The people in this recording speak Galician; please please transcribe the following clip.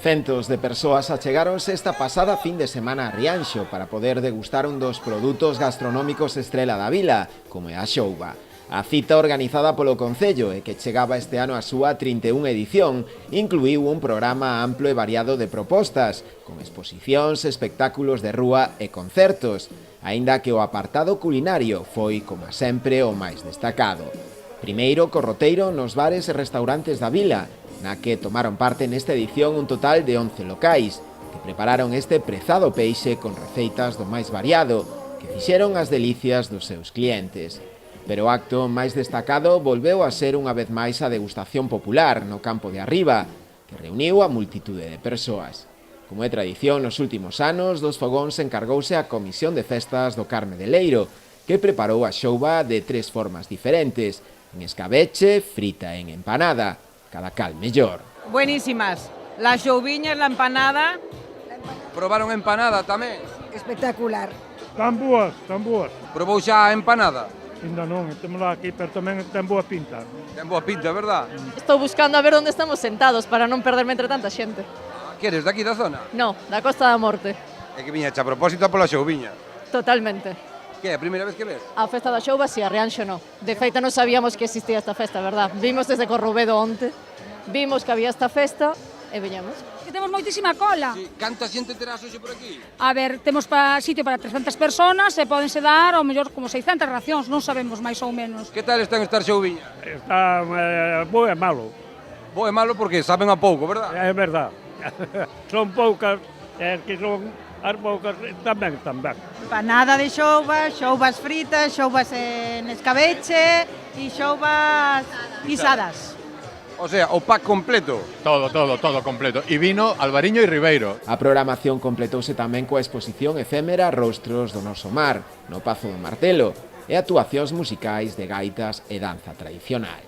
Centos de persoas achegáronse esta pasada fin de semana a Rianxo para poder degustar un dos produtos gastronómicos estrela da vila, como é a xouba. A cita organizada polo Concello e que chegaba este ano a súa 31 edición incluíu un programa amplo e variado de propostas, con exposicións, espectáculos de rúa e concertos, aínda que o apartado culinario foi, como sempre, o máis destacado. Primeiro, corroteiro nos bares e restaurantes da vila, na que tomaron parte nesta edición un total de 11 locais, que prepararon este prezado peixe con receitas do máis variado, que fixeron as delicias dos seus clientes. Pero o acto máis destacado volveu a ser unha vez máis a degustación popular no campo de arriba, que reuniu a multitude de persoas. Como é tradición nos últimos anos, dos fogóns encargouse a Comisión de Festas do Carme de Leiro, que preparou a xouba de 3 formas diferentes, en escabeche, frita e en empanada, cada cal mellor. Buenísimas. Las xouviñas, la empanada. Probaron empanada tamén? Espectacular. Tan boas, tan boas. Probou xa a empanada? Ainda non, temos aquí, pero tamén ten boa pinta. Ten boa pinta, verdad? Estou buscando a ver onde estamos sentados para non perderme entre tanta xente. Que eres daqui da zona? No, da Costa da Morte. É que viña a propósito pola xouviña. Totalmente. Que é a primeira vez que ves? A festa da xouba, si, a Rianxo no. De feito, non sabíamos que existía esta festa, verdad? Vimos desde Corrubedo onte, vimos que había esta festa e veñamos. Que temos moitísima cola. Sí. Canta xente terás hoxe por aquí? A ver, temos sitio para 300 personas e pódense dar ao mellor como 600 racións, non sabemos máis ou menos. Que tal están estar xouviña? Está bo e malo. Bo e malo porque saben a pouco, verdad? É verdad. Son poucas, que son as poucas tamén están ben. Empanada de xouba, xoubas fritas, xoubas en escabeche e xoubas guisadas. O sea, o pack completo. Todo completo. E vino Alvariño e Ribeiro. A programación completouse tamén coa exposición efémera Rostros do Noso Mar, no Pazo do Martelo, e actuacións musicais de gaitas e danza tradicional.